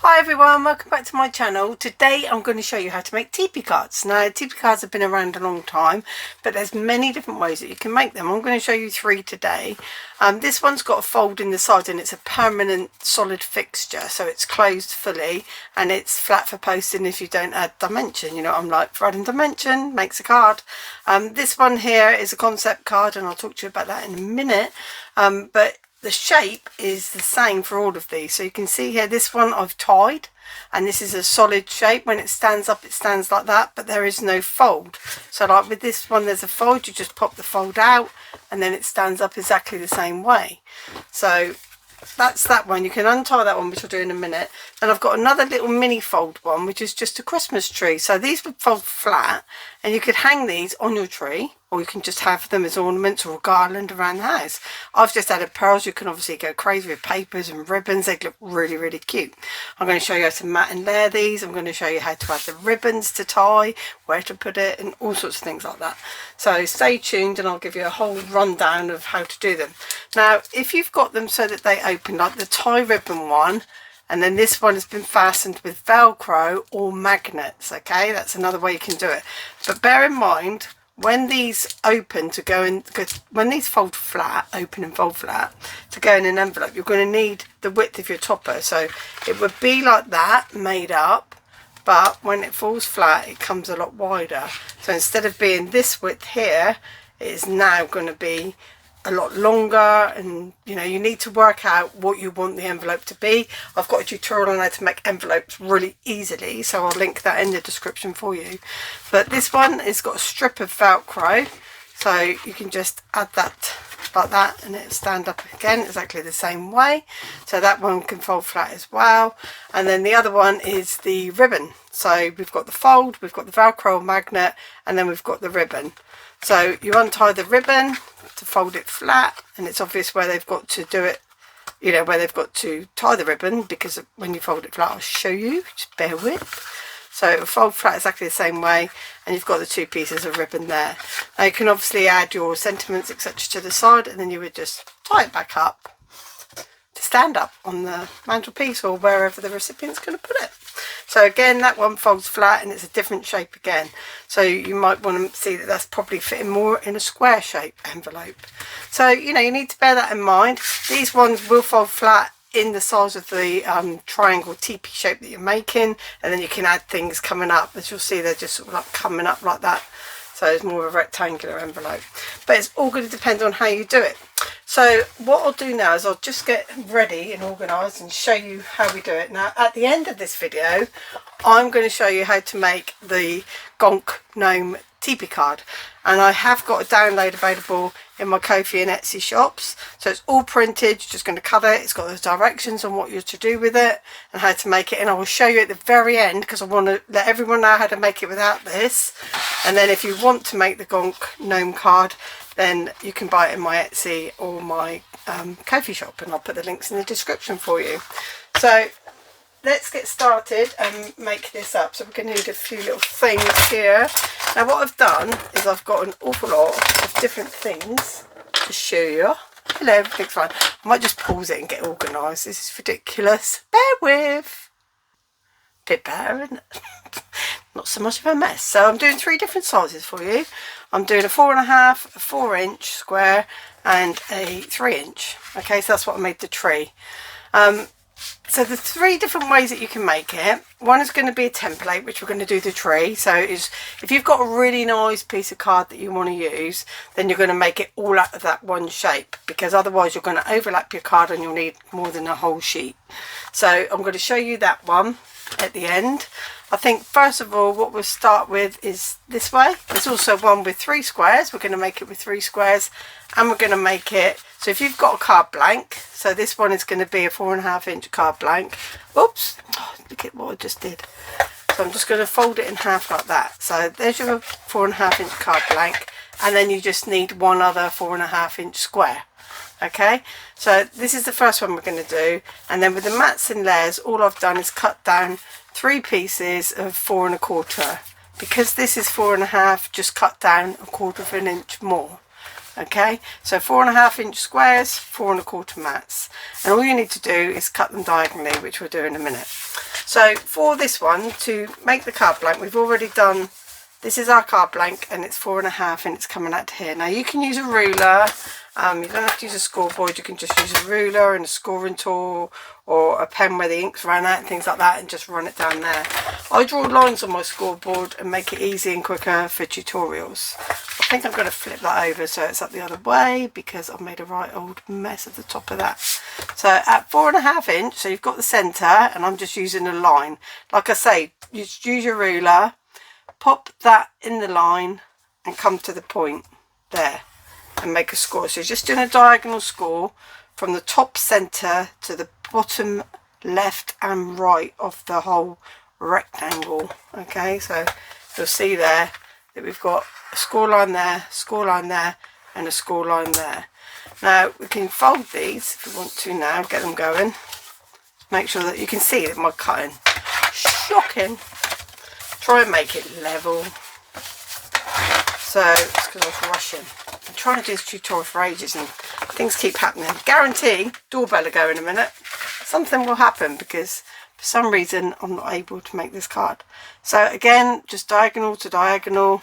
Hi everyone, welcome back to my channel. Today I'm going to show you how to make teepee cards. Now teepee cards have been around a long time, but there's many different ways that you can make them. I'm going to show you three today. This one's got a fold in the side and it's a permanent solid fixture, so it's closed fully and it's flat for posting if you don't add dimension. You know what I'm like, for adding dimension makes a card. This one here is a concept card and I'll talk to you about that in a minute, but the shape is the same for all of these. So you can see here, this one I've tied, and this is a solid shape. When it stands up, it stands like that, but there is no fold. So like with this one, there's a fold. You just pop the fold out and then it stands up exactly the same way. So that's that one. You can untie that one, which I'll do in a minute. And I've got another little mini fold one, which is just a Christmas tree. So these would fold flat and you could hang these on your tree, or you can just have them as ornaments or a garland around the house. I've just added pearls. You can obviously go crazy with papers and ribbons. They look really, really cute. I'm going to show you how to mat and layer these. I'm going to show you how to add the ribbons to tie, where to put it, and all sorts of things like that. So stay tuned and I'll give you a whole rundown of how to do them. Now, if you've got them so that they open, like the tie ribbon one, and then this one has been fastened with Velcro or magnets, okay? That's another way you can do it. But bear in mind, when these open to go in, when these fold flat, open and fold flat, to go in an envelope, you're going to need the width of your topper. So it would be like that, made up, but when it falls flat, it comes a lot wider. So instead of being this width here, it is now going to be a lot longer, and you know, you need to work out what you want the envelope to be. I've got a tutorial on how to make envelopes really easily, so I'll link that in the description for you. But this one has got a strip of Velcro, so you can just add that like that and it'll stand up again exactly the same way. So that one can fold flat as well. And then the other one is the ribbon. So we've got the fold, we've got the Velcro magnet, and then we've got the ribbon. So you untie the ribbon to fold it flat, and it's obvious where they've got to do it, you know, where they've got to tie the ribbon, because when you fold it flat, I'll show you, just bear with. So it'll fold flat exactly the same way, and you've got the two pieces of ribbon there. Now you can obviously add your sentiments, etc. to the side, and then you would just tie it back up to stand up on the mantelpiece or wherever the recipient's going to put it. So again, that one folds flat and it's a different shape again. So you might want to see that that's probably fitting more in a square shape envelope. So, you know, you need to bear that in mind. These ones will fold flat in the size of the triangle teepee shape that you're making, and then you can add things coming up. As you'll see, they're just sort of like coming up like that. So it's more of a rectangular envelope. But it's all going to depend on how you do it. So what I'll do now is I'll just get ready and organised and show you how we do it. Now at the end of this video, I'm going to show you how to make the Gonk Gnome teepee card. And I have got a download available in my Ko-fi and Etsy shops. So it's all printed, you're just going to cut it. It's got those directions on what you're to do with it and how to make it. And I will show you at the very end, because I want to let everyone know how to make it without this. And then if you want to make the Gonk Gnome card, then you can buy it in my Etsy or my Ko-fi shop, and I'll put the links in the description for you. So let's get started and make this up. So we're going to need a few little things here. Now what I've done is I've got an awful lot of different things to show you. Hello, everything's fine. I might just pause it and get organised. This is ridiculous. Bear with. Bit better, isn't it? Not so much of a mess. So I'm doing three different sizes for you. I'm doing a 4.5, a 4-inch square, and a 3-inch. Okay, so that's what I made the tree. So the three different ways that you can make it. One is going to be a template, which we're going to do the tree. So if you've got a really nice piece of card that you want to use, then you're going to make it all out of that one shape, because otherwise you're going to overlap your card and you'll need more than a whole sheet. So I'm going to show you that one at the end. I think first of all what we'll start with is this way. There's also one with 3 squares. We're going to make it with 3 squares, and we're going to make it, so if you've got a card blank, so this one is going to be a 4.5-inch card blank. Oops, oh, look at what I just did. So I'm just going to fold it in half like that. So there's your 4.5-inch card blank, and then you just need one other 4.5-inch square. Okay, so this is the first one we're going to do, and then with the mats and layers, all I've done is cut down 3 pieces of 4 1/4. Because this is 4.5, just cut down 1/4 of an inch more. Okay, so 4.5-inch squares, 4 1/4 mats, and all you need to do is cut them diagonally, which we'll do in a minute. So for this one, to make the card blank, we've already done, this is our card blank and it's 4.5 and it's coming out to here. Now you can use a ruler, you don't have to use a scoreboard, you can just use a ruler and a scoring tool or a pen where the ink's run out and things like that, and just run it down there. I draw lines on my scoreboard and make it easy and quicker for tutorials. I think I'm going to flip that over so it's up the other way because I've made a right old mess at the top of that. So at 4.5 inch, so you've got the centre, and I'm just using a line. Like I say, you just use your ruler, pop that in the line and come to the point there and make a score. So you're just doing a diagonal score from the top centre to the bottom left and right of the whole rectangle. Okay, so you'll see there that we've got a score line there, and a score line there. Now we can fold these if we want to now, get them going. Make sure that you can see that my cutting, shocking. Try and make it level. So it's because I was rushing. I'm trying to do this tutorial for ages and things keep happening. Guarantee doorbell will go in a minute. Something will happen because for some reason I'm not able to make this card. So again, just diagonal to diagonal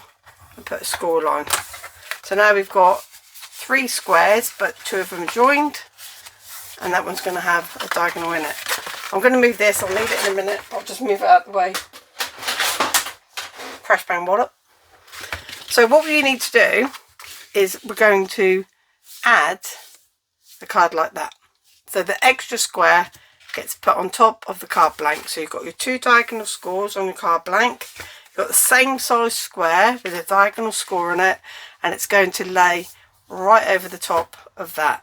and put a score line. So now we've got 3 squares, but 2 of them are joined, and that one's going to have a diagonal in it. I'm going to move this, I'll leave it in a minute, I'll just move it out of the way. Crash bang wallop. So what we need to do is we're going to add the card like that. So the extra square gets put on top of the card blank. So you've got your 2 diagonal scores on your card blank. You've got the same size square with a diagonal score on it, and it's going to lay right over the top of that.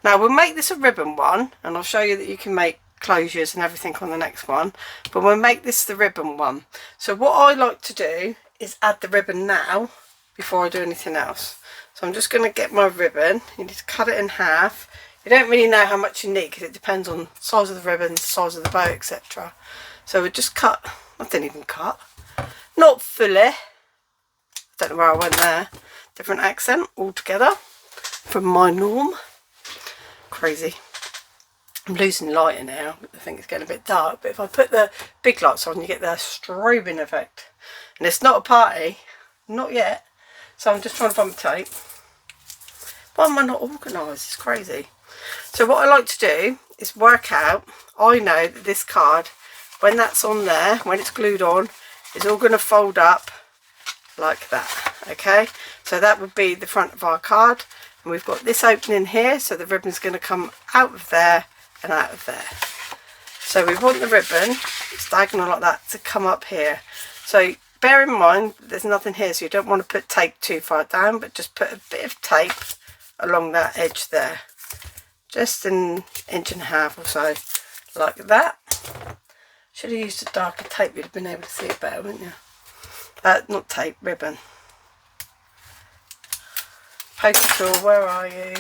Now we'll make this a ribbon one, and I'll show you that you can make closures and everything on the next one, but we'll make this the ribbon one. So what I like to do is add the ribbon now before I do anything else. So I'm just going to get my ribbon. You need to cut it in half. You don't really know how much you need because it depends on the size of the ribbon, the size of the bow, etc. So we'll just cut. I didn't even cut, not fully. Don't know where I went there. Different accent altogether from my norm. Crazy. I'm losing light in here. I think it's getting a bit dark, but if I put the big lights on, you get the strobing effect. And it's not a party, not yet. So I'm just trying to find the tape. Why am I not organised? It's crazy. So what I like to do is work out, I know that this card, when that's on there, when it's glued on, is all going to fold up like that. Okay, so that would be the front of our card, and we've got this opening here, so the ribbon's going to come out of there and out of there. So we want the ribbon, it's diagonal like that, to come up here. So bear in mind there's nothing here, so you don't want to put tape too far down, but just put a bit of tape along that edge there, just an 1.5 inches or so, like that. Should have used a darker tape, you'd have been able to see it better, wouldn't you? Not tape, ribbon. Paper tool, where are you?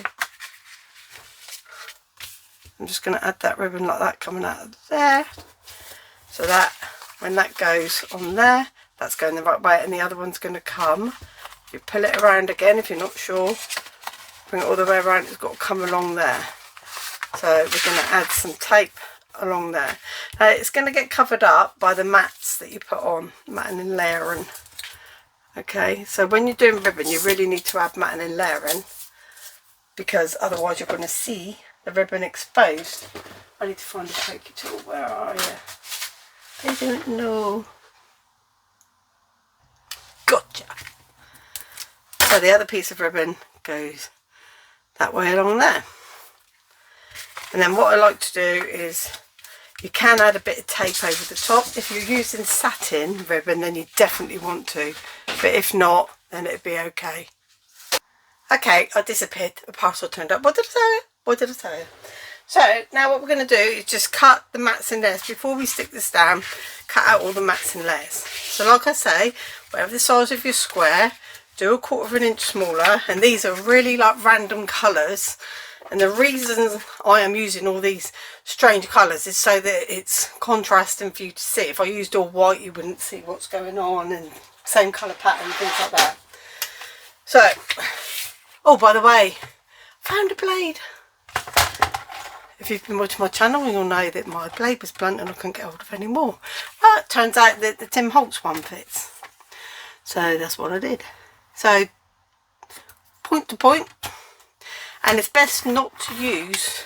I'm just going to add that ribbon like that coming out of there, so that when that goes on there, that's going the right way, and the other one's going to come. You pull it around again if you're not sure, bring it all the way around, it's got to come along there. So we're going to add some tape along there. Now it's going to get covered up by the mats that you put on, matting and layering. Okay, so when you're doing ribbon, you really need to add matting and layering, because otherwise you're going to see the ribbon exposed. I need to find a pokey tool. Where are you? I don't know. Gotcha. So the other piece of ribbon goes that way along there. And then what I like to do is, you can add a bit of tape over the top. If you're using satin ribbon, then you definitely want to, but if not, then it'd be okay. Okay, I disappeared, a parcel turned up. What did I tell you? What did I tell you? So now what we're going to do is just cut the mats in layers. Before we stick this down, cut out all the mats in layers. So like I say, whatever the size of your square, do 1/4 inch smaller, and these are really like random colours. And the reason I am using all these strange colours is so that it's contrasting for you to see. If I used all white, you wouldn't see what's going on, and same colour pattern, things like that. So, oh, by the way, found a blade. if you've been watching my channel, you'll know that my blade was blunt and I couldn't get hold of any more. But turns out that the Tim Holtz one fits. So that's what I did. So point to point. And it's best not to use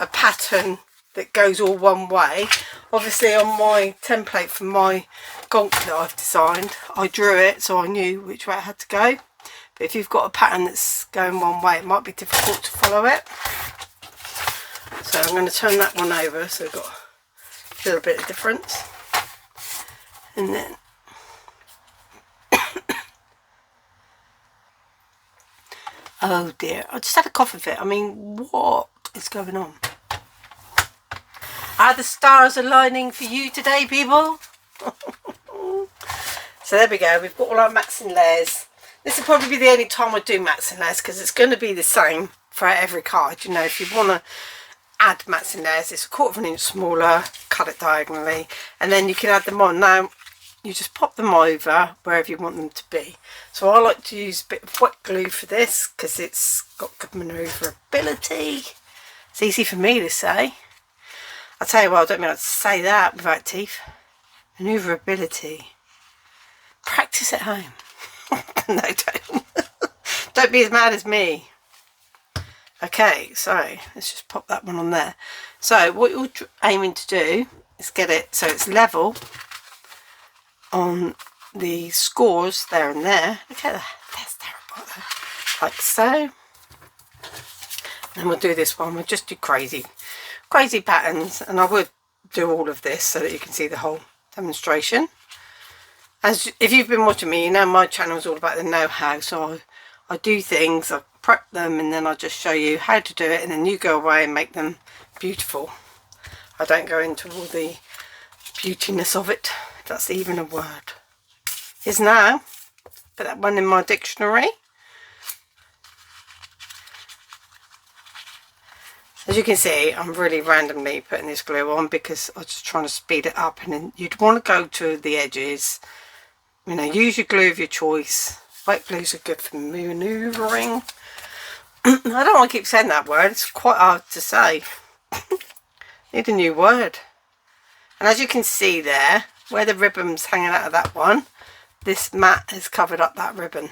a pattern that goes all one way. Obviously on my template for my gonk that I've designed, I drew it so I knew which way it had to go. But if you've got a pattern that's going one way, it might be difficult to follow it. So I'm going to turn that one over so we've got a little bit of difference. And then oh dear, I just had a cough of it. I mean, what is going on? Are the stars aligning for you today, people? So there we go, we've got all our mats and layers. This will probably be the only time I do mats and layers because it's going to be the same for every card. You know, if you want to add mats and layers, it's 1/4 of an inch smaller, cut it diagonally, and then you can add them on. Now, you just pop them over wherever you want them to be. So I like to use a bit of wet glue for this because it's got good manoeuvrability. It's easy for me to say. I'll tell you what, I don't mean how to say that without teeth. Manoeuvrability. Practice at home. No, don't. Don't be as mad as me. Okay, so let's just pop that one on there. So what you're aiming to do is get it so it's level on the scores there and there. Look at that, that's terrible though. Like so. Then we'll do this one, we'll just do crazy patterns, and I would do all of this so that you can see the whole demonstration. As if you've been watching me, you know my channel is all about the know-how, so I do things, I prep them, and then I just show you how to do it, and then you go away and make them beautiful. I don't go into all the beautiness of it, if that's even a word. Here's now, put that one in my dictionary. As you can see, I'm really randomly putting this glue on because I'm just trying to speed it up, and then you'd want to go to the edges. You know, use your glue of your choice. Wet glues are good for manoeuvring. I don't want to keep saying that word, it's quite hard to say. Need a new word. And as you can see there, where the ribbon's hanging out of that one, this mat has covered up that ribbon.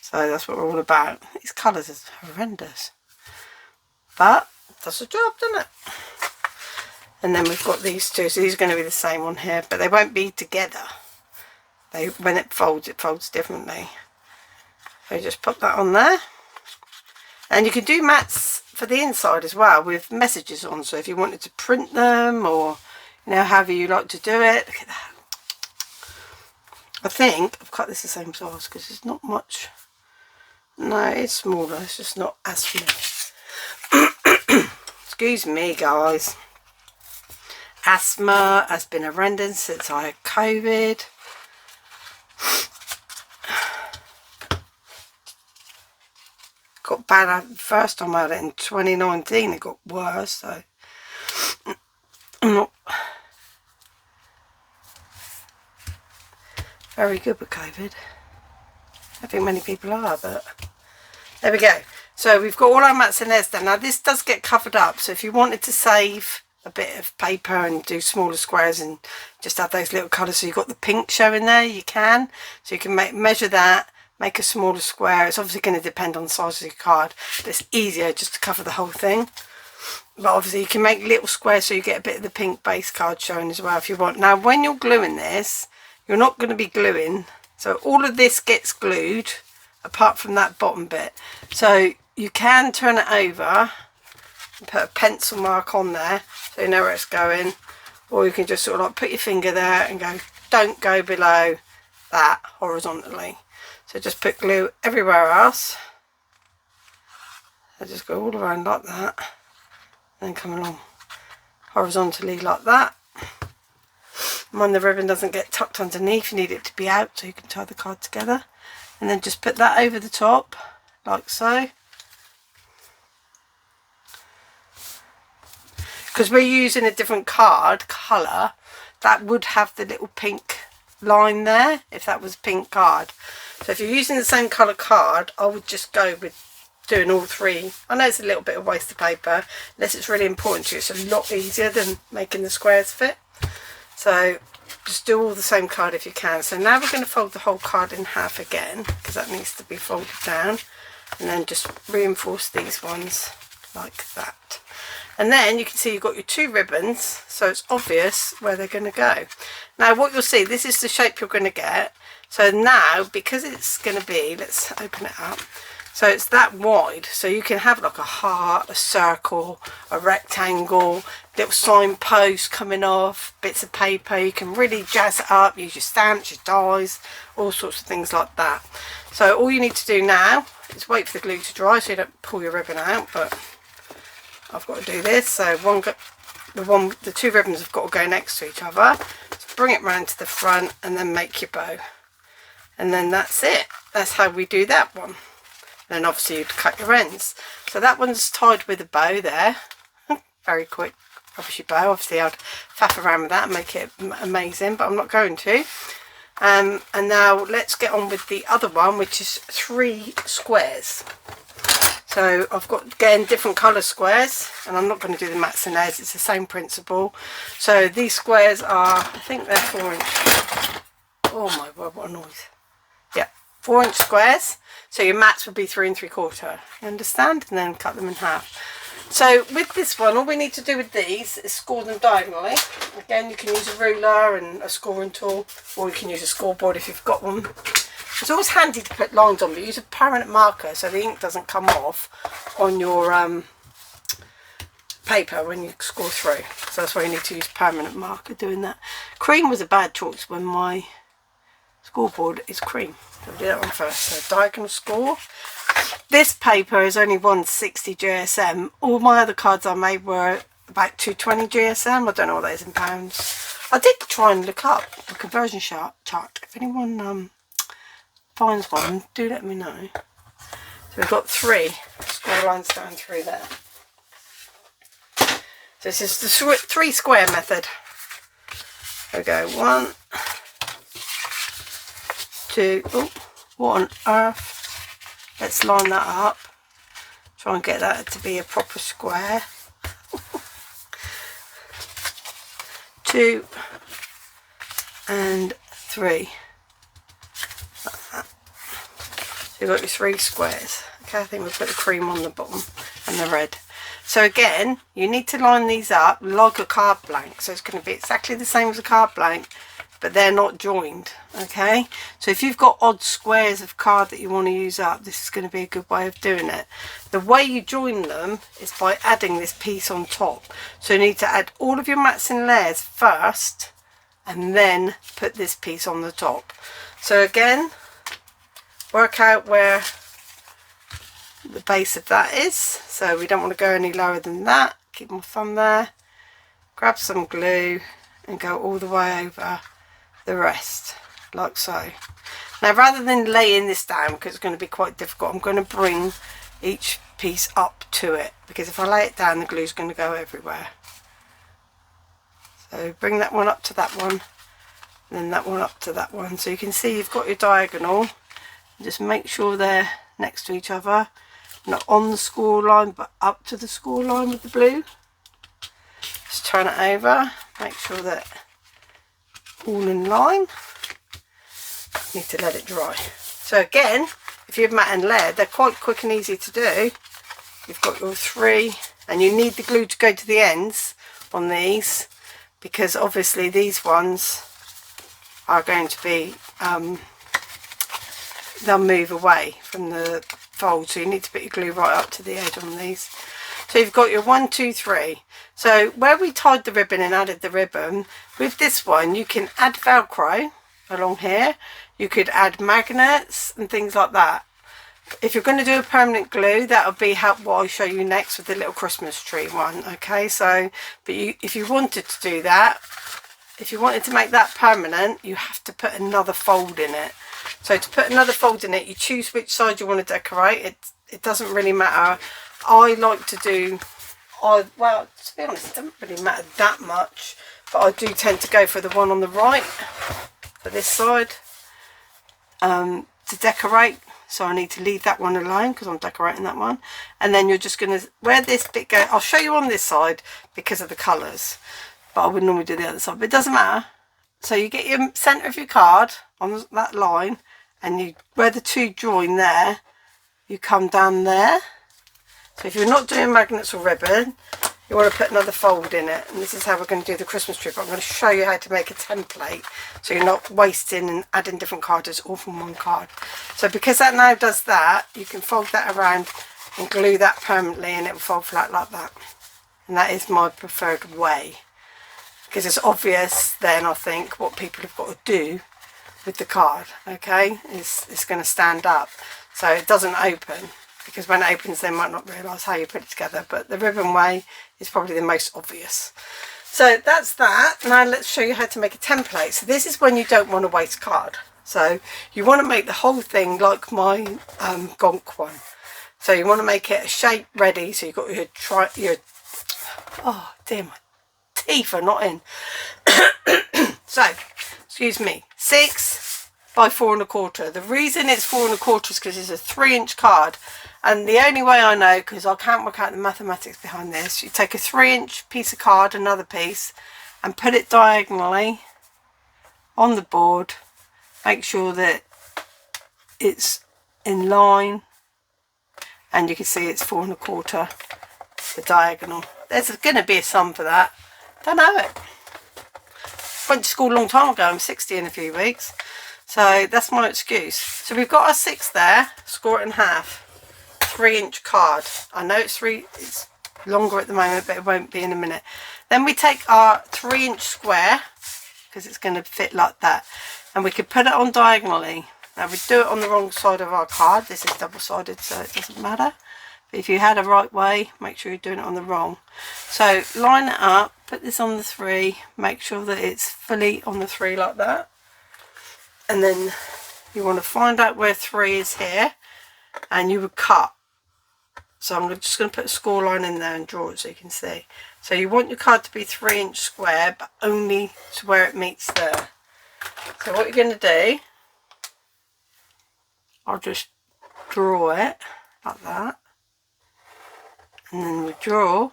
So that's what we're all about. These colours are horrendous. But it does the job, doesn't it? And then we've got these two, so these are going to be the same on here, but they won't be together. When it folds differently. So just put that on there. And you can do mats for the inside as well with messages on, so if you wanted to print them, or you know, however you like to do it. Look at that. I think I've cut this the same size because it's not much. No, it's smaller, it's just not as small. Excuse me guys. Asthma has been horrendous since I had COVID. Got bad the first time I had it in 2019, it got worse, so I'm not very good with COVID. I think many people are, but there we go. So we've got all our mats and layers done. Now this does get covered up, so if you wanted to save a bit of paper and do smaller squares and just add those little colours so you've got the pink showing there, you can. So you can measure that, make a smaller square. It's obviously going to depend on the size of your card, but it's easier just to cover the whole thing. But obviously you can make little squares so you get a bit of the pink base card showing as well if you want. Now when you're gluing this, you're not going to be gluing, so all of this gets glued apart from that bottom bit. So you can turn it over and put a pencil mark on there so you know where it's going, or you can just sort of like put your finger there and go, don't go below that horizontally. So just put glue everywhere else. So just go all around like that, and then come along horizontally like that. Mind the ribbon doesn't get tucked underneath, you need it to be out so you can tie the card together. And then just put that over the top like so. Because we're using a different card colour, that would have the little pink line there if that was a pink card. So if you're using the same colour card, I would just go with doing all three. I know it's a little bit of waste of paper, unless it's really important to you. It's a lot easier than making the squares fit. So just do all the same card if you can. So now we're going to fold the whole card in half again, because that needs to be folded down, and then just reinforce these ones like that. And then you can see you've got your two ribbons, so it's obvious where they're going to go. Now what you'll see, this is the shape you're going to get. So now, because it's going to be, let's open it up, so it's that wide, so you can have like a heart, a circle, a rectangle, little signpost coming off, bits of paper. You can really jazz it up, use your stamps, your dies, all sorts of things like that. So all you need to do now is wait for the glue to dry so you don't pull your ribbon out, but I've got to do this. So the two ribbons have got to go next to each other. So bring it round to the front and then make your bow. And then that's it. That's how we do that one. And then obviously you'd cut your ends. So that one's tied with a bow there. Very quick, rubbishy bow. Obviously I'd faff around with that and make it amazing, but I'm not going to. And now let's get on with the other one, which is 3 squares. So I've got, again, different colour squares, and I'm not going to do the mats and layers, it's the same principle. So these squares are, I think they're 4-inch. Oh my word, what a noise. Yeah, 4-inch squares. So your mats would be 3 3/4. You understand? And then cut them in half. So with this one, all we need to do with these is score them diagonally. Again, you can use a ruler and a scoring tool, or you can use a scoreboard if you've got one. It's always handy to put lines on, but use a permanent marker so the ink doesn't come off on your paper when you score through. So that's why you need to use permanent marker doing that. Cream was a bad choice when my scoreboard is cream. So we'll do that one first. So diagonal score. This paper is only 160 GSM. All my other cards I made were about 220 GSM. I don't know what that is in pounds. I did try and look up a conversion chart. If anyone finds one, do let me know. So we've got 3 square lines down through there. So this is the 3 square method. There we go. 1, 2. Oh, what on earth? Let's line that up. Try and get that to be a proper square. 2 and 3. Like that. So you've got your 3 squares. Okay, I think we'll put the cream on the bottom and the red. So again, you need to line these up like a card blank. So it's going to be exactly the same as a card blank, but they're not joined. Okay, so if you've got odd squares of card that you want to use up, this is going to be a good way of doing it. The way you join them is by adding this piece on top. So you need to add all of your mats and layers first and then put this piece on the top. So again, work out where the base of that is. So we don't want to go any lower than that. Keep my thumb there, grab some glue and go all the way over the rest, like so. Now rather than laying this down, because it's going to be quite difficult, I'm going to bring each piece up to it, because if I lay it down the glue is going to go everywhere. So bring that one up to that one, and then that one up to that one. So you can see you've got your diagonal. Just make sure they're next to each other, not on the score line but up to the score line with the blue. Just turn it over, make sure that all in line. Need to let it dry. So again, if you have mat and layer, they're quite quick and easy to do. You've got your 3, and you need the glue to go to the ends on these, because obviously these ones are going to be they'll move away from the fold, so you need to put your glue right up to the edge on these. So you've got your 1, 2, 3. So where we tied the ribbon and added the ribbon, with this one you can add Velcro along here. You could add magnets and things like that. If you're going to do a permanent glue, that'll be what I'll show you next with the little Christmas tree one. Okay, so but if you wanted to do that, if you wanted to make that permanent, you have to put another fold in it. So to put another fold in it, you choose which side you want to decorate. It doesn't really matter. I like to do, well, to be honest, it doesn't really matter that much, but I do tend to go for the one on the right, for this side, to decorate. so I need to leave that one alone because I'm decorating that one. And then you're just going to, where this bit goes, I'll show you on this side because of the colours, but I would normally do the other side, but it doesn't matter. So you get your centre of your card on that line, and you, where the two join there, you come down there. So if you're not doing magnets or ribbon, you want to put another fold in it, and this is how we're going to do the Christmas tree. But I'm going to show you how to make a template so you're not wasting and adding different cards all from one card. So because that now does that, you can fold that around and glue that permanently, and it will fold flat like that. And that is my preferred way, because it's obvious then, I think, what people have got to do with the card. Okay, it's going to stand up so it doesn't open, because when it opens they might not realise how you put it together, but the ribbon way is probably the most obvious. So that's that. Now let's show you how to make a template. So this is when you don't want to waste card. So you want to make the whole thing like my Gonk one. So you want to make it a shape ready. So you've got your oh dear, my teeth are not in. So excuse me, 6 by 4 1/4. The reason it's 4 1/4 is because it's a 3-inch card, and the only way I know, because I can't work out the mathematics behind this, you take a 3-inch piece of card, another piece, and put it diagonally on the board. Make sure that it's in line, and you can see it's 4 1/4, the diagonal. There's going to be a sum for that. Don't know it. Went to school a long time ago. I'm 60 in a few weeks, so that's my excuse. So we've got our 6 there. Score it in half. 3-inch card. I know it's longer at the moment, but it won't be in a minute. Then we take our 3-inch square, because it's going to fit like that, and we could put it on diagonally. Now we do it on the wrong side of our card. This is double-sided, so it doesn't matter. But if you had a right way, make sure you're doing it on the wrong. So line it up, put this on the 3, make sure that it's fully on the 3 like that. And then you want to find out where 3 is here, and you would cut. So I'm just going to put a score line in there and draw it so you can see. So you want your card to be 3-inch square, but only to where it meets there. So what you're going to do, I'll just draw it like that. And then we draw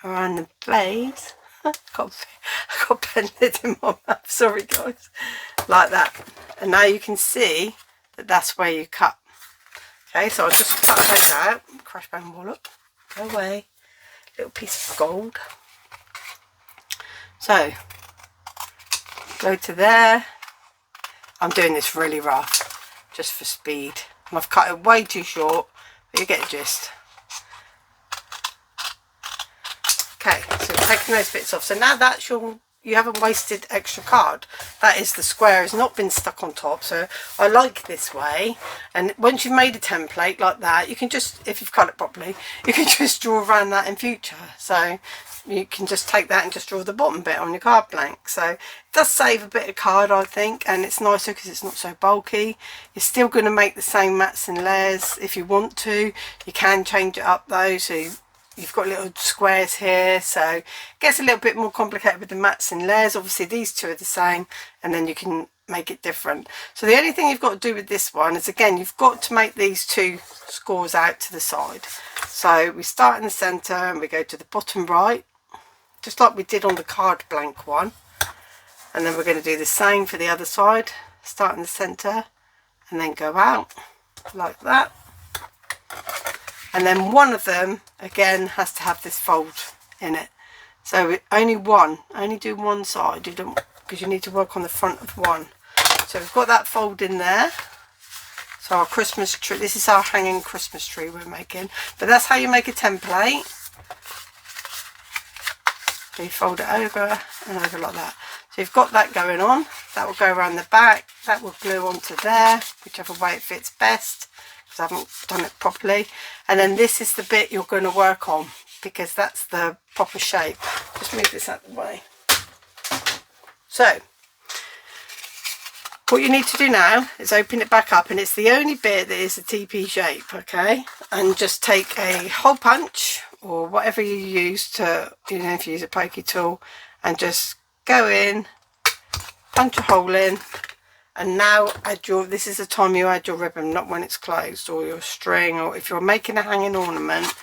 around the blades. I got a pen lid in my mouth, sorry guys. Like that. And now you can see that that's where you cut. Okay, so I'll just cut those out. Crash bang wallop. Go away. Little piece of gold. So, go to there. I'm doing this really rough, just for speed. And I've cut it way too short, but you get the gist. Okay, so we're taking those bits off. So now that's you haven't wasted extra card. That is, the square has not been stuck on top. So I like this way. And once you've made a template like that, you can just, if you've cut it properly, you can just draw around that in future. So you can just take that and just draw the bottom bit on your card blank. So it does save a bit of card, I think, and it's nicer because it's not so bulky. You're still going to make the same mats and layers if you want to. You can change it up though, so you've got little squares here, so it gets a little bit more complicated with the mats and layers. Obviously these two are the same, and then you can make it different. So the only thing you've got to do with this one is, again, you've got to make these 2 scores out to the side. So we start in the centre and we go to the bottom right, just like we did on the card blank one. And then we're going to do the same for the other side. Start in the centre and then go out like that. And then one of them, again, has to have this fold in it. So only do one side, you don't, because you need to work on the front of one. So we've got that fold in there. So our Christmas tree, this is our hanging Christmas tree we're making. But that's how you make a template. So you fold it over and over like that. So you've got that going on. That will go around the back. That will glue onto there, whichever way it fits best. I haven't done it properly. And then this is the bit you're going to work on, because that's the proper shape. Just move this out of the way. So what you need to do now is open it back up, and it's the only bit that is a teepee shape, okay? And just take a hole punch or whatever you use to, you know, if you use a pokey tool, and just go in, punch a hole in, And now add your, this is the time you add your ribbon, not when it's closed, or your string, or if you're making a hanging ornament,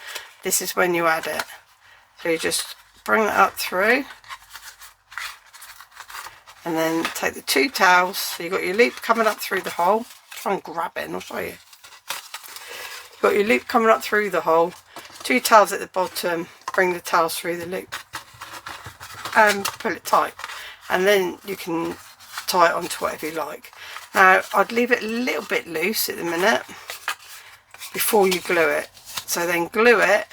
this is when you add it. So you just bring that up through, and then take the 2 tails, so you've got your loop coming up through the hole. Try and grab it and I'll show you. You've got your loop coming up through the hole, 2 tails at the bottom, bring the tails through the loop and pull it tight, and then you can tie it onto whatever you like. Now I'd leave it a little bit loose at the minute before you glue it, so then glue it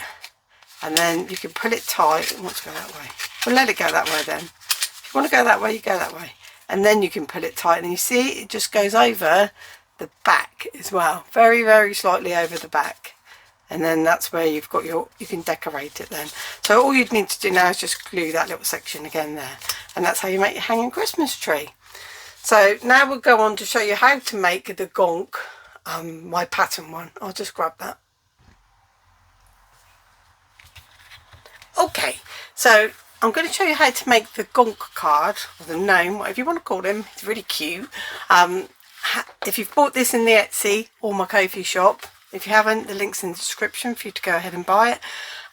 and then you can pull it tight. It wants to go that way, well let it go that way then. If you want to go that way, you go that way, and then you can pull it tight, and you see it just goes over the back as well, very, very slightly over the back, and then that's where you've got your, you can decorate it then. So all you'd need to do now is just glue that little section again there, and that's how you make your hanging Christmas tree. So now we'll go on to show you how to make the Gonk, my pattern one. I'll just grab that. Okay, so I'm going to show you how to make the Gonk card, or the gnome, whatever you want to call him. It's really cute. If you've bought this in the Etsy or my Ko-fi shop, if you haven't, the link's in the description for you to go ahead and buy it.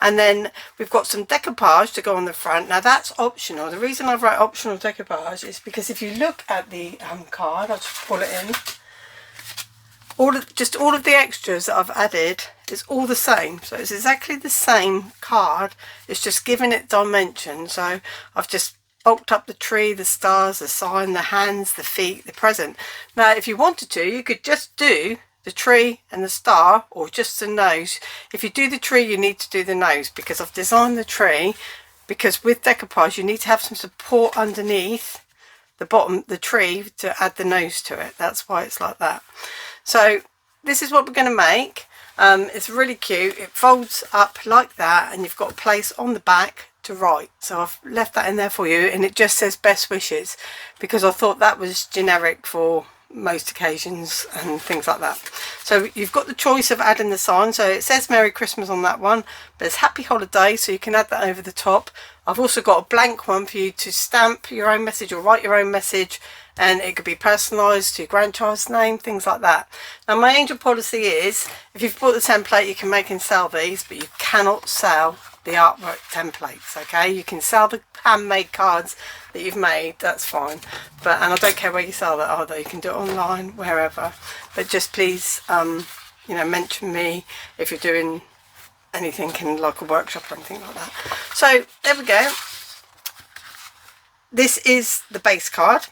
And then we've got some decoupage to go on the front. Now that's optional. The reason I've written optional decoupage is because if you look at the card, I'll just pull it in. All of the extras that I've added is all the same. So it's exactly the same card. It's just giving it dimension. So I've just bulked up the tree, the stars, the sign, the hands, the feet, the present. Now if you wanted to, you could just do the tree and the star, or just the nose. If you do the tree, you need to do the nose, because I've designed the tree, because with decoupage you need to have some support underneath the bottom, the tree, to add the nose to it. That's why it's like that. So this is what we're going to make. It's really cute. It folds up like that, and you've got a place on the back to write. So I've left that in there for you, and it just says best wishes, because I thought that was generic for most occasions and things like that. So you've got the choice of adding the sign. So it says Merry Christmas on that one, but it's Happy Holidays, so you can add that over the top. I've also got a blank one for you to stamp your own message or write your own message, and it could be personalised to your grandchild's name, things like that. Now my angel policy is, if you've bought the template, you can make and sell these, but you cannot sell the artwork templates. Okay, you can sell the handmade cards that you've made, that's fine, but, and I don't care where you sell that either, you can do it online, wherever, but just please you know, mention me if you're doing anything in like a workshop or anything like that. So there we go. This is the base card.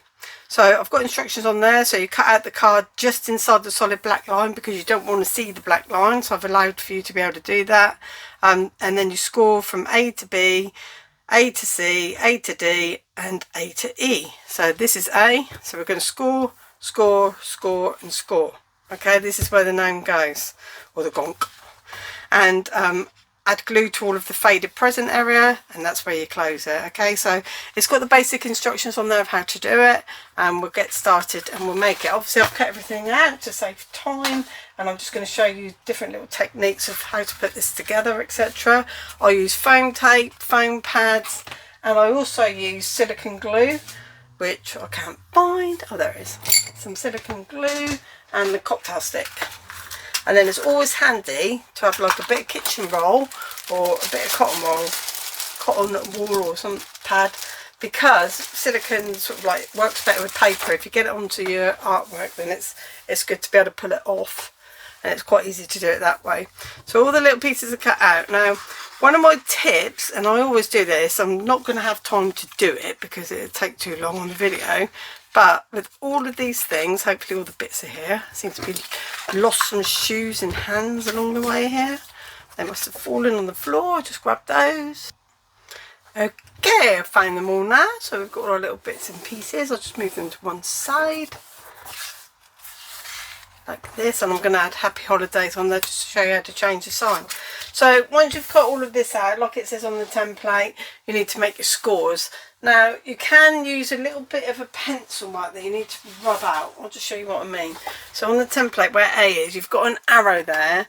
So I've got instructions on there. So you cut out the card just inside the solid black line, because you don't want to see the black line, so I've allowed for you to be able to do that. And then you score from A to B, A to C, A to D, and A to E. So this is A, so we're going to score, score, score, and score. Okay, this is where the gnome goes, or the Gonk. And add glue to all of the faded present area, and that's where you close it. Okay, so it's got the basic instructions on there of how to do it, and we'll get started and we'll make it. Obviously I've cut everything out to save time, and I'm just going to show you different little techniques of how to put this together, etc. I use foam tape, foam pads, and I also use silicone glue, which I can't find. Oh, there it is. Some silicone glue and the cocktail stick. And then it's always handy to have like a bit of kitchen roll or a bit of cotton wool or some pad, because silicone sort of like works better with paper. If you get it onto your artwork, then it's good to be able to pull it off, and it's quite easy to do it that way. So all the little pieces are cut out. Now one of my tips, and I always do this, I'm not going to have time to do it because it would take too long on the video, but with all of these things, hopefully all the bits are here. I seem to be lost some shoes and hands along the way here. They must have fallen on the floor. I just grabbed those. Okay, I found them all now. So we've got our little bits and pieces. I'll just move them to one side, like this, and I'm going to add Happy Holidays on there just to show you how to change the sign. So once you've cut all of this out, like it says on the template, you need to make your scores. Now you can use a little bit of a pencil mark that you need to rub out. I'll just show you what I mean. So on the template where A is, you've got an arrow there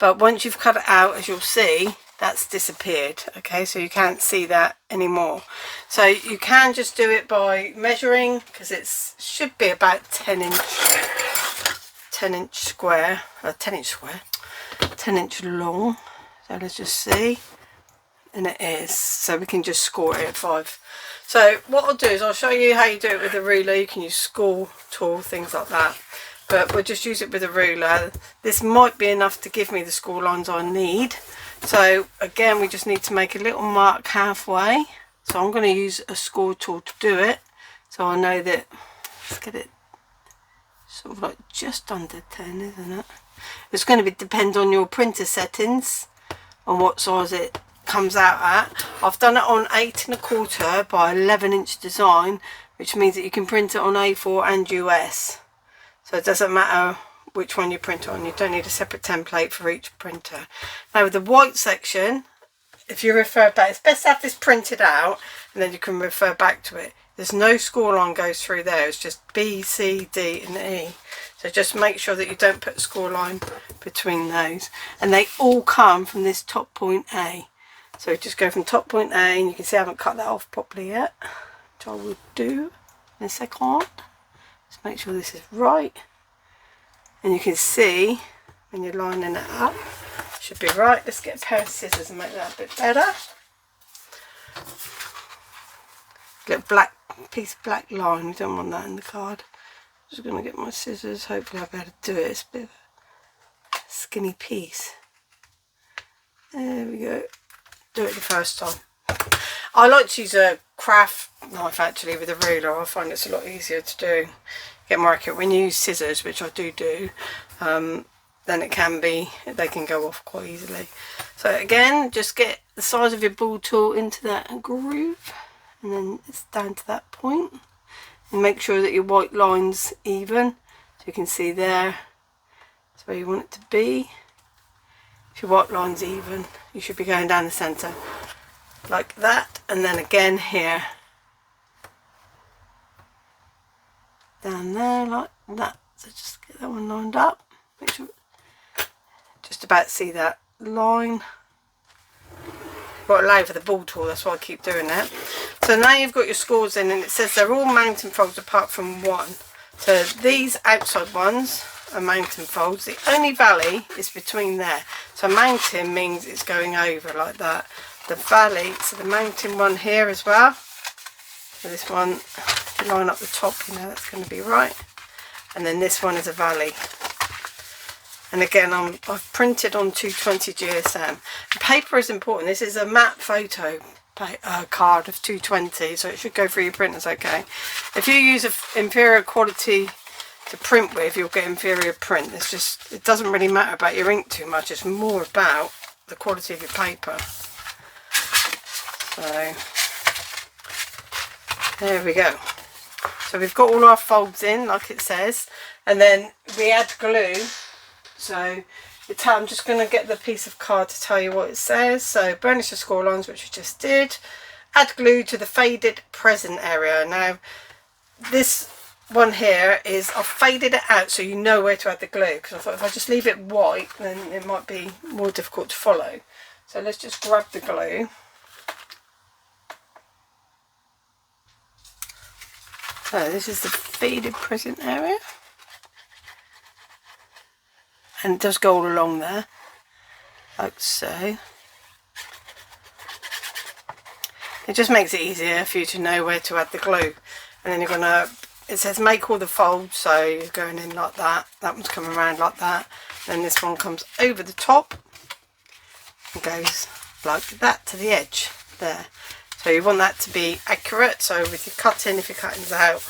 but once you've cut it out, as you'll see, that's disappeared. Okay, so you can't see that anymore. So you can just do it by measuring, because it should be about 10 inch square, 10 inch long. So let's just see, and it is. So we can just score it at 5. So what I'll do is I'll show you how you do it with a ruler. You can use score tool, things like that, but we'll just use it with a ruler. This might be enough to give me the score lines I need. So again, we just need to make a little mark halfway. So I'm going to use a score tool to do it, so I know that. Let's get it sort of like just under 10, isn't it? It's going to depend on your printer settings, on what size it comes out at. I've done it on 8 1/4 by 11 inch design, which means that you can print it on A4 and US. So it doesn't matter which one you print on. You don't need a separate template for each printer. Now with the white section, if you refer back, it's best to have this printed out and then you can refer back to it. There's no score line goes through there, it's just B, C, D and E. So just make sure that you don't put a score line between those. And they all come from this top point A. So just go from top point A, and you can see I haven't cut that off properly yet, which I will do in a second. Just make sure this is right. And you can see when you're lining it up, it should be right. Let's get a pair of scissors and make that a bit better. Little black piece of black line, we don't want that in the card. Just going to get my scissors, hopefully I'll be able to do it. It's a bit of a skinny piece. There we go. Do it the first time. I like to use a craft knife actually with a ruler. I find it's a lot easier to do, get more accurate. When you use scissors, which I do, then it can be, they can go off quite easily. So again, just get the size of your ball tool into that groove, and then it's down to that point. And make sure that your white line's even, so you can see there, that's where you want it to be. If your white line's even, you should be going down the centre like that, and then again here, down there like that. So just get that one lined up, make sure, just about see that line. Got to lay for the ball tool, that's why I keep doing that. So now you've got your scores in, and it says they're all mounting folds apart from one. So these outside ones are mounting folds. The only valley is between there. So mounting means it's going over like that. The valley, so the mounting one here as well. So this one, if you line up the top, you know that's going to be right. And then this one is a valley. And again, I've printed on 220 GSM. The paper is important. This is a matte photo card of 220, so it should go through your printers okay. If you use an inferior quality to print with, you'll get inferior print. It's just, it doesn't really matter about your ink too much. It's more about the quality of your paper. So there we go. So we've got all our folds in, like it says, and then we add glue. So I'm just going to get the piece of card to tell you what it says. So burnish the score lines, which we just did. Add glue to the faded present area. Now this one here is, I've faded it out so you know where to add the glue, because I thought if I just leave it white then it might be more difficult to follow. So let's just grab the glue. So this is the faded present area. And it does go all along there, like so. It just makes it easier for you to know where to add the glue. And then you're going to, it says make all the folds, so you're going in like that. That one's coming around like that. Then this one comes over the top and goes like that to the edge there. So you want that to be accurate. So with your cutting, if your cutting's out,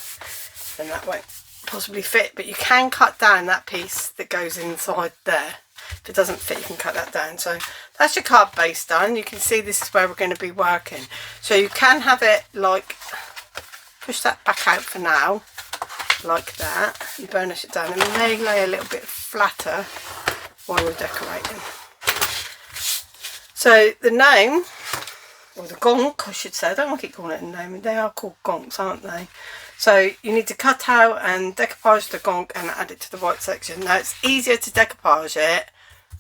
then that won't possibly fit, but you can cut down that piece that goes inside there. If it doesn't fit, you can cut that down. So that's your card base done. You can see this is where we're going to be working. So you can have it like, push that back out for now, like that, and burnish it down, and it may lay a little bit flatter while we're decorating. So the gnome, or the gonk I should say, I don't want to keep calling it a gnome, they are called gonks, aren't they? So you need to cut out and decoupage the gonk and add it to the white section. Now it's easier to decoupage it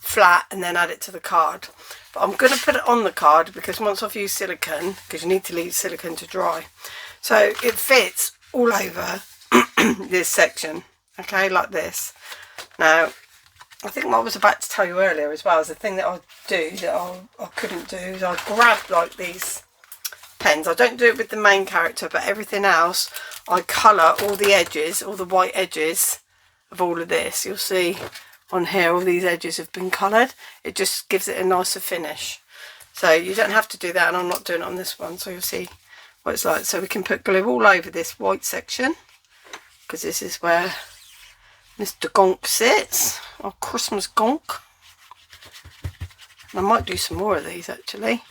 flat and then add it to the card. But I'm going to put it on the card because once I've used silicone, because you need to leave silicone to dry, so it fits all over this section, okay, like this. Now I think what I was about to tell you earlier as well is the thing that I do that I couldn't do is I grab like these pens. I don't do it with the main character, but everything else I colour all the edges, all the white edges of all of this. You'll see on here all these edges have been coloured. It just gives it a nicer finish. So you don't have to do that, and I'm not doing it on this one, so you'll see what it's like. So we can put glue all over this white section because this is where Mr. Gonk sits, our Christmas Gonk. And I might do some more of these actually.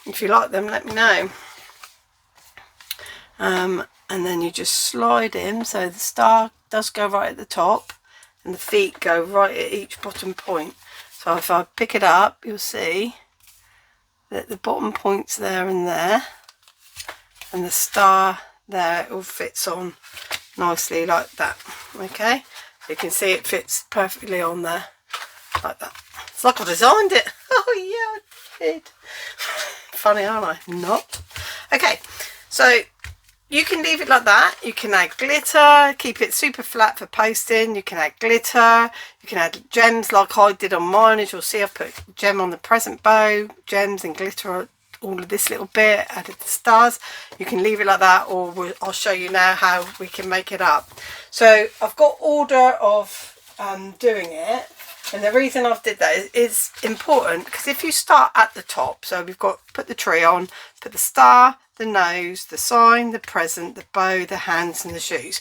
If you like them, let me know. And then you just slide in, so the star does go right at the top and the feet go right at each bottom point. So if I pick it up, you'll see that the bottom point's there and there, and the star there, it all fits on nicely like that. Okay, so you can see it fits perfectly on there like that. It's like I designed it. Oh yeah, I did. Funny, aren't I? Not. Okay, so you can leave it like that. You can add glitter, keep it super flat for posting. You can add glitter, you can add gems like I did on mine. As you'll see, I've put gem on the present bow, gems and glitter, all of this little bit, added the stars. You can leave it like that, or I'll show you now how we can make it up. So I've got order of doing it, and the reason I've did that is important because if you start at the top, so we've got put the tree on, put the star, the nose, the sign, the present, the bow, the hands and the shoes.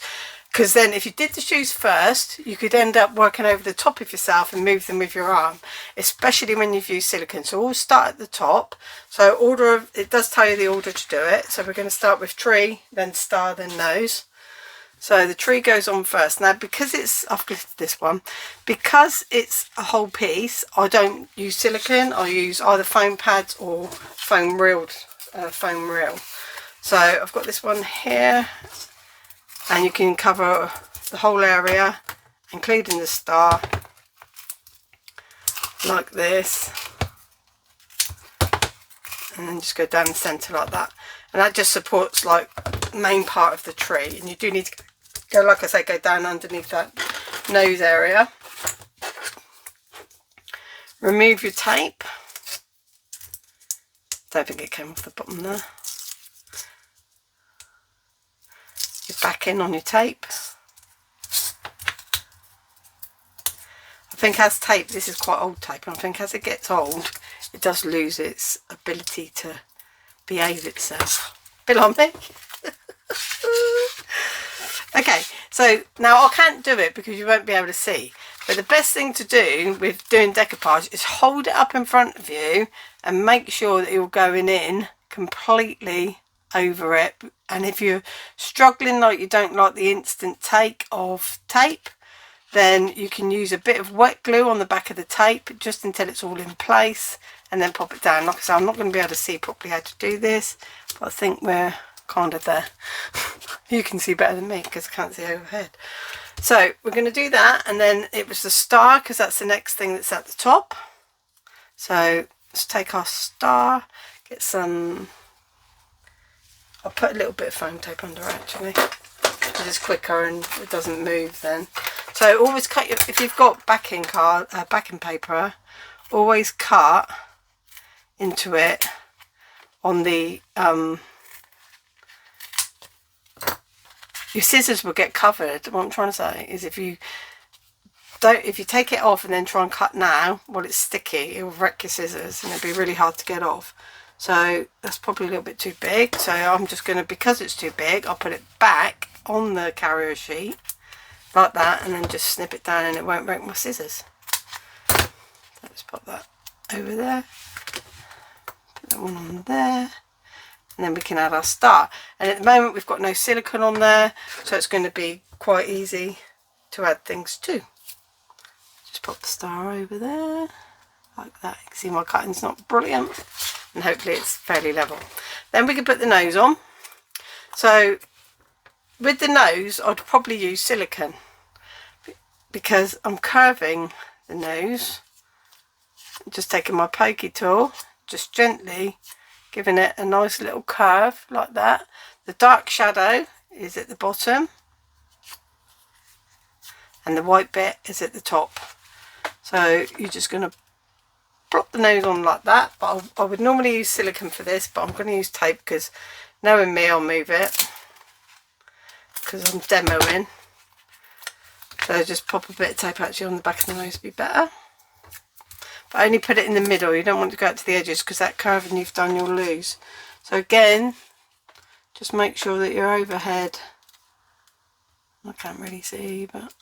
Because then if you did the shoes first, you could end up working over the top of yourself and move them with your arm, especially when you've used silicone. So we'll start at the top. So order of, it does tell you the order to do it. So we're going to start with tree, then star, then nose. So the tree goes on first. Now because it's, I've glittered this one, because it's a whole piece, I don't use silicone. I use either foam pads or foam reel. So I've got this one here, and you can cover the whole area including the star like this, and then just go down the centre like that, and that just supports like the main part of the tree. And you do need to go, like I say, go down underneath that nose area. Remove your tape. Don't think it came off the bottom there. You're back in on your tape. I think as tape, this is quite old tape, and I think as it gets old, it does lose its ability to behave itself. Bit like me. Okay, so now I can't do it because you won't be able to see, but the best thing to do with doing decoupage is hold it up in front of you and make sure that you're going in completely over it. And if you're struggling, like you don't like the instant take of tape, then you can use a bit of wet glue on the back of the tape just until it's all in place, and then pop it down. Like I said, I'm not going to be able to see properly how to do this, but I think we're kind of there. You can see better than me because I can't see overhead. So we're going to do that, and then it was the star because that's the next thing that's at the top. So let's take our star, get some, I'll put a little bit of foam tape under actually because it's quicker and it doesn't move then. So always cut your, if you've got backing paper, always cut into it on the your scissors will get covered. What I'm trying to say is if you take it off and then try and cut now, well, it's sticky, it will wreck your scissors and it'll be really hard to get off. So that's probably a little bit too big, so I'm just going to, because it's too big, I'll put it back on the carrier sheet like that, and then just snip it down and it won't break my scissors. Let's pop that over there, put that one on there, and then we can add our star. And at the moment we've got no silicone on there, so it's going to be quite easy to add things to. Just pop the star over there like that. You can see my cutting's not brilliant, and hopefully it's fairly level. Then we can put the nose on. So with the nose I'd probably use silicone because I'm curving the nose just taking my pokey tool, just gently giving it a nice little curve like that. The dark shadow is at the bottom and the white bit is at the top. So you're just going to plop the nose on like that, but I would normally use silicone for this, but I'm going to use tape because knowing me, I'll move it because I'm demoing. So just pop a bit of tape actually on the back of the nose would be better. But only put it in the middle, you don't want to go out to the edges because that curving you've done you'll lose. So again, just make sure that your overhead, I can't really see, but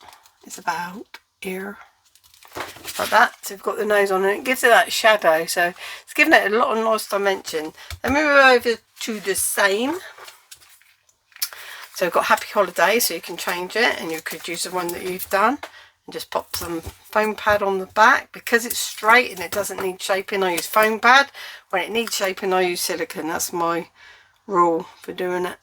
it's about here. Like that. So we've got the nose on and it gives it that shadow, so it's giving it a lot of nice dimension. Then we move over to the same. So we've got Happy Holiday, so you can change it and you could use the one that you've done and just pop some foam pad on the back. Because it's straight and it doesn't need shaping, I use foam pad. When it needs shaping, I use silicone. That's my rule for doing it.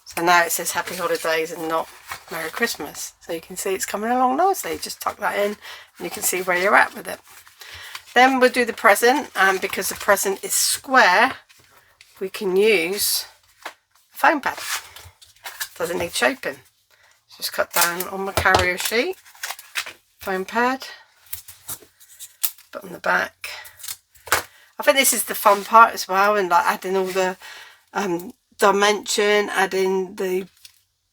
So now it says Happy Holidays and not Merry Christmas. So you can see it's coming along nicely. Just tuck that in and you can see where you're at with it. Then we'll do the present, and because the present is square, we can use a foam pad. Doesn't need shaping. Just cut down on my carrier sheet, foam pad, put on the back. I think this is the fun part as well, and like adding all the dimension, adding the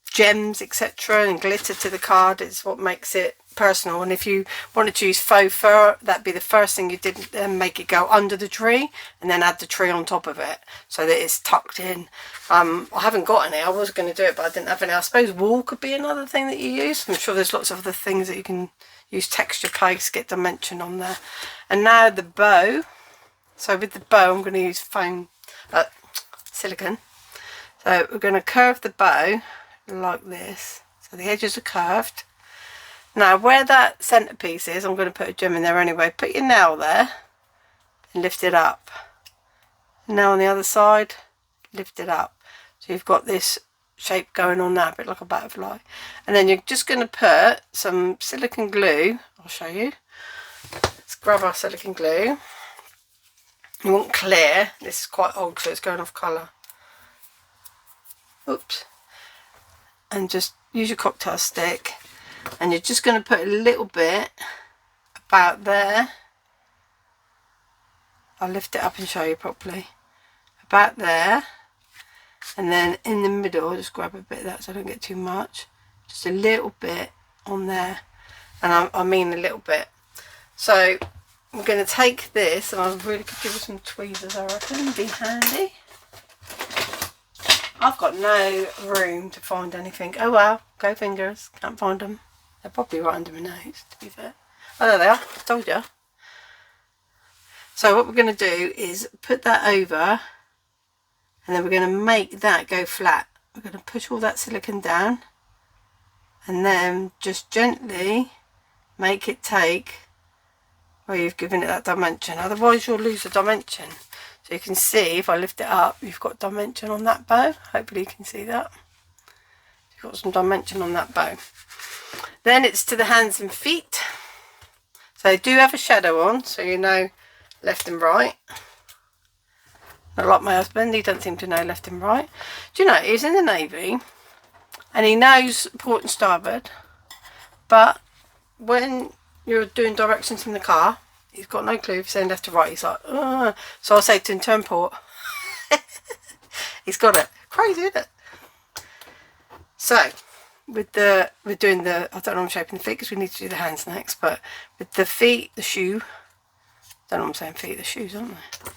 gems etc and glitter to the card is what makes it personal. And if you wanted to use faux fur, that'd be the first thing you did, then make it go under the tree and then add the tree on top of it so that it's tucked in. I haven't got any. I was going to do it but I didn't have any. I suppose wool could be another thing that you use. I'm sure there's lots of other things that you can use, texture paste, get dimension on there. And now the bow. So with the bow I'm going to use foam silicone. So we're going to curve the bow like this, so the edges are curved. Now where that centerpiece is, I'm going to put a gem in there anyway. Put your nail there and lift it up. Now on the other side, lift it up. So you've got this shape going on there, a bit like a butterfly. And then you're just going to put some silicone glue. I'll show you. Let's grab our silicone glue. You want clear. This is quite old, so it's going off colour. Oops. And just use your cocktail stick and you're just going to put a little bit about there. I'll lift it up and show you properly. About there, and then in the middle I'll just grab a bit of that so I don't get too much. Just a little bit on there, and I mean a little bit. So I'm going to take this, and I really could give it some tweezers, I reckon, it'd be handy. I've got no room to find anything. Oh well, go fingers. Can't find them. They're probably right under my nose, to be fair. Oh, there they are. I told you. So what we're going to do is put that over, and then we're going to make that go flat. We're going to push all that silicone down, and then just gently make it take where you've given it that dimension. Otherwise you'll lose the dimension. So you can see if I lift it up, you've got dimension on that bow. Hopefully you can see that. You've got some dimension on that bow. Then it's to the hands and feet. So they do have a shadow on, so you know left and right. Not like my husband, he doesn't seem to know left and right. Do you know, he's in the Navy and he knows port and starboard, but when you're doing directions in the car, he's got no clue if he's saying left or right. He's like, ugh. So I'll say to him, turn port. He's got it. Crazy, isn't it? So with the, we're doing the, I don't know, I'm shaping the feet because we need to do the hands next, but with the feet, the shoe, don't know what I'm saying, feet, the shoes, aren't they?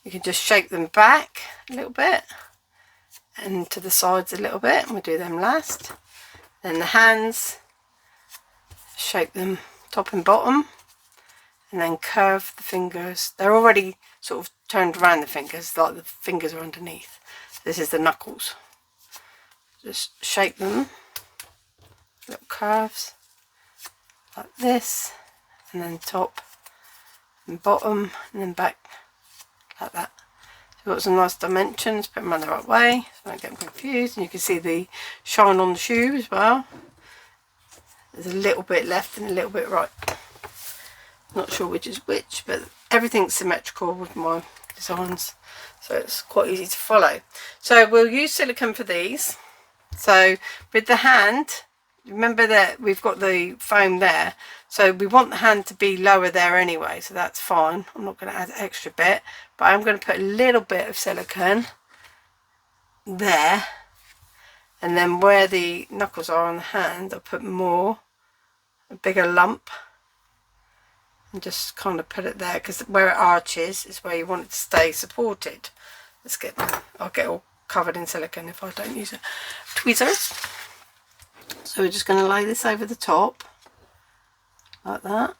You can just shape them back a little bit and to the sides a little bit, and we'll do them last. Then the hands, shape them top and bottom, and then curve the fingers. They're already sort of turned around, the fingers, like the fingers are underneath. This is the knuckles. Just shape them, little curves, like this, and then top and bottom, and then back, like that. So we've got some nice dimensions, put them on the right way, so I don't get them confused. And you can see the shine on the shoe as well. There's a little bit left and a little bit right. Not sure which is which, but everything's symmetrical with my designs, so it's quite easy to follow. So we'll use silicone for these. So with the hand, remember that we've got the foam there, so we want the hand to be lower there anyway, so that's fine. I'm not going to add an extra bit, but I'm going to put a little bit of silicone there, and then where the knuckles are on the hand, I'll put more, a bigger lump, and just kind of put it there, because where it arches is where you want it to stay supported. Let's get, I'll get all covered in silicone if I don't use it. Tweezers. So we're just going to lay this over the top like that,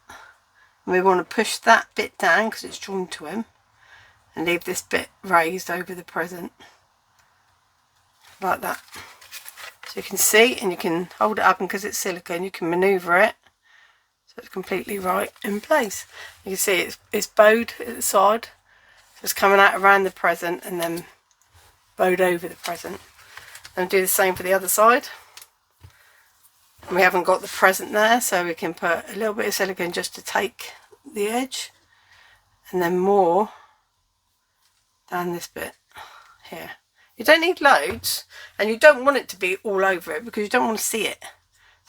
and we want to push that bit down because it's drawn to him, and leave this bit raised over the present like that. So you can see, and you can hold it up, and because it's silicone you can maneuver it so it's completely right in place. You can see it's bowed at the side, so it's coming out around the present and then bowed over the present. And do the same for the other side. And we haven't got the present there, so we can put a little bit of silicone just to take the edge, and then more down this bit here. You don't need loads, and you don't want it to be all over it because you don't want to see it.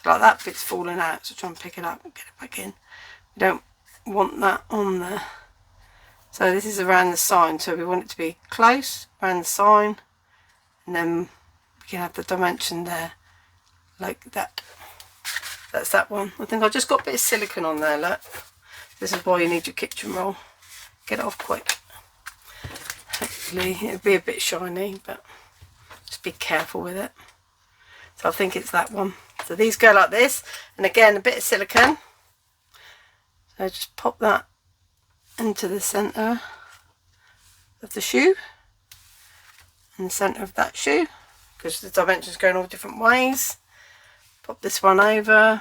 So like that bit's falling out, so try and pick it up and get it back in. We don't want that on there. So this is around the sign, so we want it to be close around the sign, and then we can have the dimension there like that. That's that one. I think I just got a bit of silicone on there, look. This is why you need your kitchen roll. Get it off quick. Hopefully it'll be a bit shiny, but just be careful with it. So I think it's that one. So these go like this, and again a bit of silicone. So just pop that into the centre of the shoe, in the centre of that shoe, because the dimensions going all different ways. Pop this one over,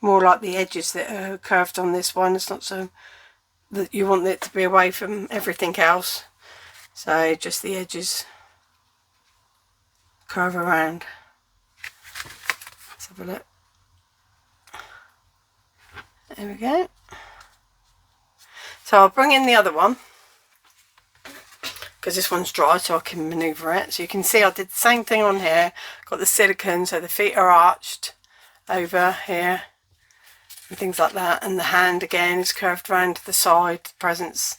more like the edges that are curved on this one. It's not so that you want it to be away from everything else, so just the edges curve around. Let's have a look. There we go. So I'll bring in the other one, because this one's dry, so I can manoeuvre it. So you can see I did the same thing on here. Got the silicone, so the feet are arched over here and things like that, and the hand again is curved round to the side. The presents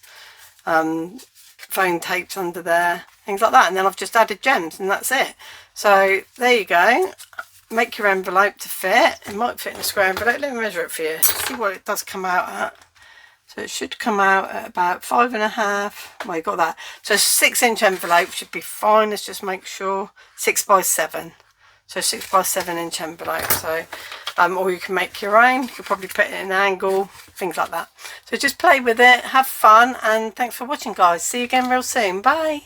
foam taped under there, things like that, and then I've just added gems, and that's it. So there you go. Make your envelope to fit. It might fit in a square envelope. Let me measure it for you, see what it does come out at. So it should come out at about 5.5. Well, you got that. So 6-inch envelope should be fine. Let's just make sure. 6 by 7. So 6 by 7-inch envelope. So, or you can make your own. You could probably put it in an angle, things like that. So just play with it, have fun, and thanks for watching, guys. See you again real soon. Bye.